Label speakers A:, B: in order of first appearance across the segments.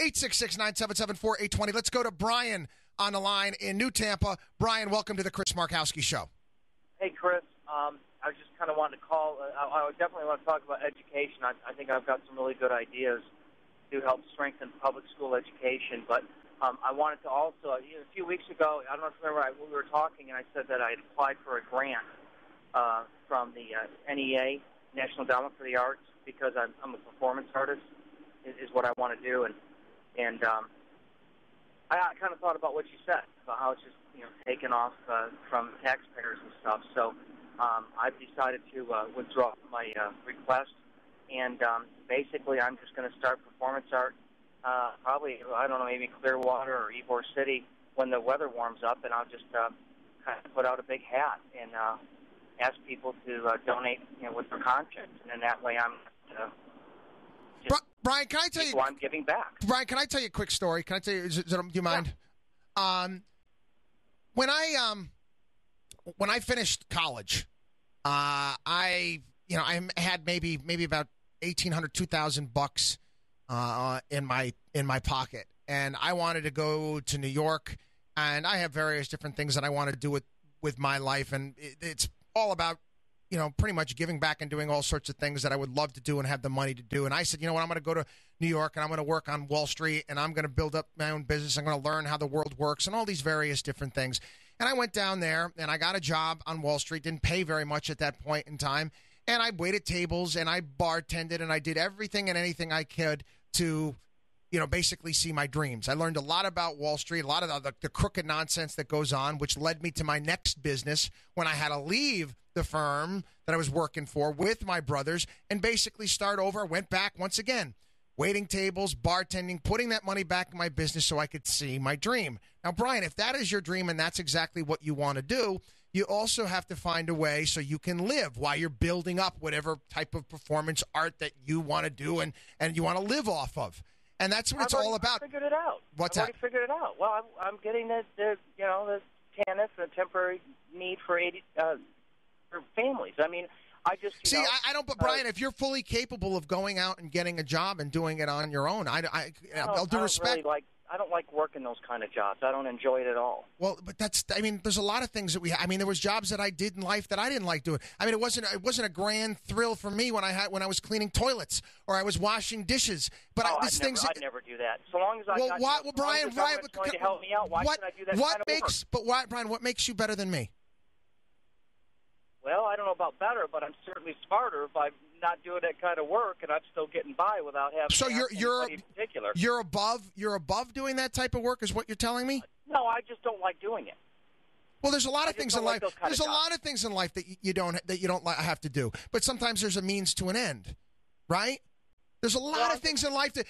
A: 866-977-4820. Let's go to Brian on the line in New Tampa. Brian, welcome to the Chris Markowski Show.
B: Hey, Chris. I just kind of wanted to call. I would definitely want to talk about education. I think I've got some really good ideas to help strengthen public school education. But I wanted to also, a few weeks ago, I don't know if you remember, we were talking, and I said that I had applied for a grant from the NEA, National Endowment for the Arts, because I'm a performance artist, is what I want to do. And I kind of thought about what you said, about how it's just taken off from taxpayers and stuff. So I've decided to withdraw my request, and basically I'm just going to start performance art, probably, I don't know, maybe Clearwater or Ybor City when the weather warms up, and I'll just kind of put out a big hat and ask people to donate with their conscience, and in that way I'm
A: Brian, can I tell you?
B: I'm giving back.
A: Brian, can I tell you a quick story? Can I tell you? Do you mind?
B: Yeah.
A: When I finished college, I had maybe about $1,800-$2,000 in my pocket, and I wanted to go to New York, and I have various different things that I want to do with my life, and it's all about pretty much giving back and doing all sorts of things that I would love to do and have the money to do. And I said, you know what, I'm going to go to New York and I'm going to work on Wall Street and I'm going to build up my own business. I'm going to learn how the world works and all these various different things. And I went down there and I got a job on Wall Street, didn't pay very much at that point in time. And I waited tables and I bartended and I did everything and anything I could to basically see my dreams. I learned a lot about Wall Street, a lot of the crooked nonsense that goes on, which led me to my next business when I had to leave the firm that I was working for with my brothers and basically start over. I went back once again, waiting tables, bartending, putting that money back in my business so I could see my dream. Now, Brian, if that is your dream and that's exactly what you want to do, you also have to find a way so you can live while you're building up whatever type of performance art that you want to do and you want to live off of. And that's what it's all about.
B: I figured it out.
A: What's
B: I've
A: that?
B: already figured it out. Well, I'm getting the TANF, the temporary need for for families. I mean, I just
A: I don't. But Brian, if you're fully capable of going out and getting a job and doing it on your own, I'll do respect.
B: I don't like working those kind of jobs. I don't enjoy it at all.
A: Well, but there's a lot of things that there was jobs that I did in life that I didn't like doing. I mean, it wasn't a grand thrill for me when I was cleaning toilets or I was washing dishes. But
B: I'd never do that. So long as
A: Brian,
B: going to help me out, why should I do that kind of work?
A: But why, Brian? What makes you better than me?
B: Well, I don't know about better, but I'm certainly smarter by not doing that kind of work, and I'm still getting by without having. So anybody in particular. You're
A: above doing that type of work, is what you're telling me?
B: No, I just don't like doing it.
A: Well, there's a lot of things in life. There's a lot of things in life that you don't have to do. But sometimes there's a means to an end, right? There's a lot of things in life that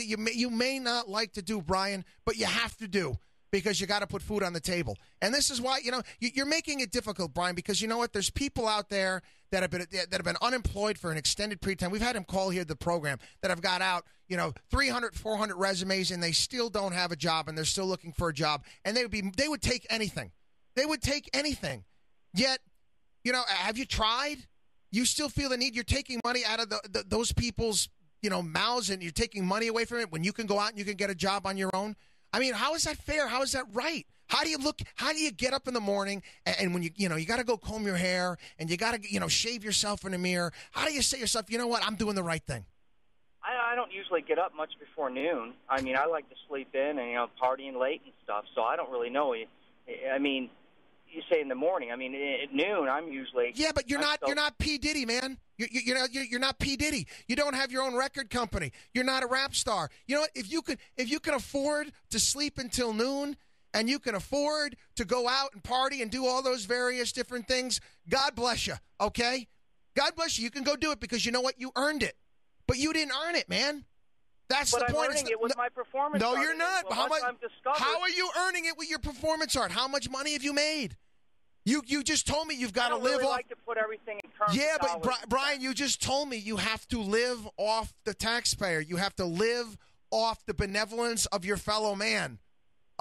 A: you may not like to do, Brian, but you have to do. Because you got to put food on the table. And this is why, you're making it difficult, Brian, because you know what? There's people out there that have been unemployed for an extended period of time. We've had them call here the program that have got out, 300, 400 resumes, and they still don't have a job, and they're still looking for a job. And they would take anything. They would take anything. Yet, have you tried? You still feel the need. You're taking money out of those people's, mouths, and you're taking money away from it when you can go out and you can get a job on your own. I mean, how is that fair? How is that right? How do you get up in the morning and when you got to go comb your hair and you got to, shave yourself in the mirror? How do you say to yourself, you know what, I'm doing the right thing?
B: I don't usually get up much before noon. I mean, I like to sleep in and, partying late and stuff, so I don't really know. I mean, you say in the morning. I mean, at noon, I'm usually...
A: Yeah, but you're not P. Diddy, man. You're not P. Diddy. You don't have your own record company. You're not a rap star. You know what? If you can afford to sleep until noon and you can afford to go out and party and do all those various different things, God bless you, okay? God bless you. You can go do it because you know what? You earned it. But you didn't earn it, man. That's the point.
B: But I'm earning it with my performance art.
A: No, you're not.
B: Well,
A: how are you earning it with your performance art? How much money have you made? You just told me you've got to live off. I don't really like to
B: put everything in terms
A: of
B: dollars.
A: But Brian, you just told me you have to live off the taxpayer. You have to live off the benevolence of your fellow man.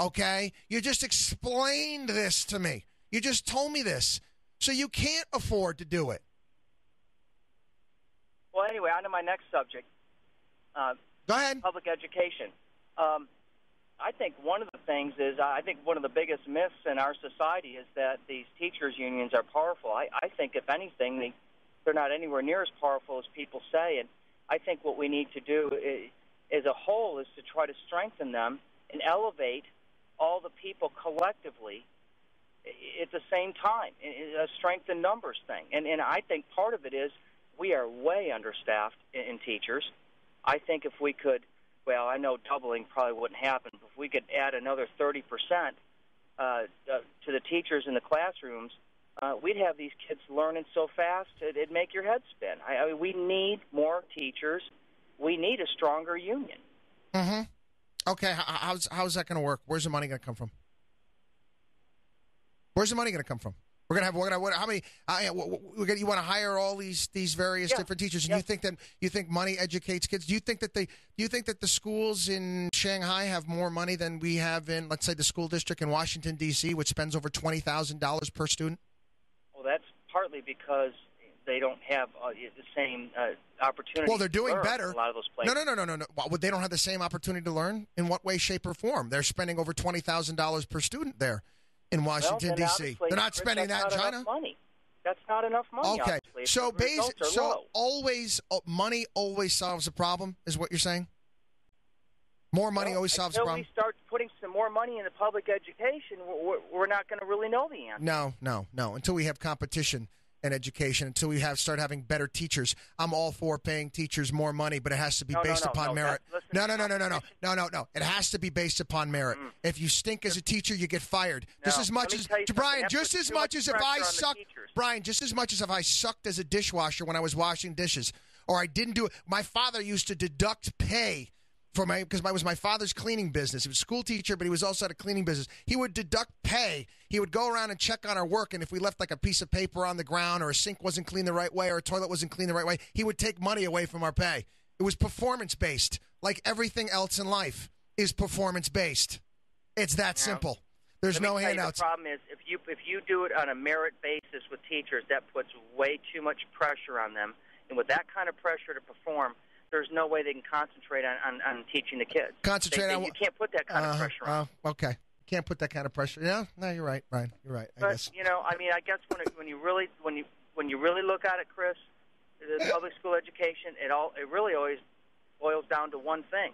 A: Okay? You just explained this to me. You just told me this. So you can't afford to do it.
B: Well, anyway, on to my next subject.
A: Go ahead.
B: Public education. I think one of the things is, I think one of the biggest myths in our society is that these teachers' unions are powerful. I think, if anything, they're not anywhere near as powerful as people say. And I think what we need to do as a whole is to try to strengthen them and elevate all the people collectively at the same time. A strength in numbers thing. And I think part of it is we are way understaffed in teachers. I think if we could, well, I know doubling probably wouldn't happen, but if we could add another 30% to the teachers in the classrooms, we'd have these kids learning so fast it'd make your head spin. I mean, we need more teachers. We need a stronger union.
A: Mm-hmm. Okay, how's that going to work? Where's the money going to come from? Where's the money going to come from? We're gonna have how many? You want to hire all these various different teachers, and you think money educates kids? Do you think that the schools in Shanghai have more money than we have in, let's say, the school district in Washington D.C., which spends over $20,000 per student?
B: Well, that's partly because they don't have the same opportunity.
A: Well, they're doing better.
B: A lot of those places.
A: No. Well, they don't have the same opportunity to learn. In what way, shape, or form? They're spending over $20,000 per student there in Washington D.C. They're not spending that in China.
B: Money. That's not enough money.
A: Okay,
B: obviously.
A: Money always solves a problem, is what you're saying? More money always solves a problem.
B: Until we start putting some more money into public education, we're not going to really know the answer.
A: No. Until we have competition in education, until we start having better teachers. I'm all for paying teachers more money, but it has to be based upon merit. No. It has to be based upon merit. If you stink as a teacher, you get fired. Just as much as Brian, just as much as if I sucked, Brian, just as much as if I sucked as a dishwasher when I was washing dishes, or I didn't do it. My father used to deduct pay because it was my father's cleaning business. He was a school teacher, but he was also at a cleaning business. He would deduct pay. He would go around and check on our work, and if we left like a piece of paper on the ground or a sink wasn't clean the right way or a toilet wasn't clean the right way, he would take money away from our pay. It was performance-based, like everything else in life is performance-based. It's that simple. There's no handouts.
B: The problem is if you do it on a merit basis with teachers, that puts way too much pressure on them. And with that kind of pressure to perform, there's no way they can concentrate on teaching the kids. You can't put that kind of pressure on.
A: Okay. Can't put that kind of pressure. No, you're right, Brian. You're right.
B: I guess when you really look at it, Chris, the public school education, it really always boils down to one thing.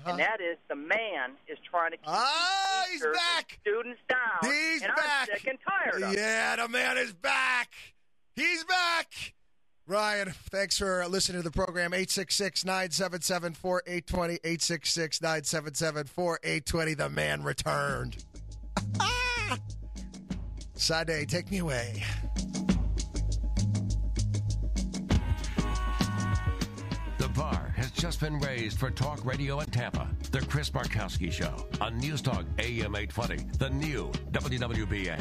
B: And that is the man is trying to keep
A: he's back.
B: Students down.
A: He's
B: and
A: back.
B: I'm sick and tired of it.
A: Yeah, the man is back. He's back. Ryan, thanks for listening to the program. 866-977-4820, 866-977-4820. The man returned. Sade, take me away.
C: The bar has just been raised for talk radio in Tampa. The Chris Markowski Show on News Talk AM 820, the new WWBA.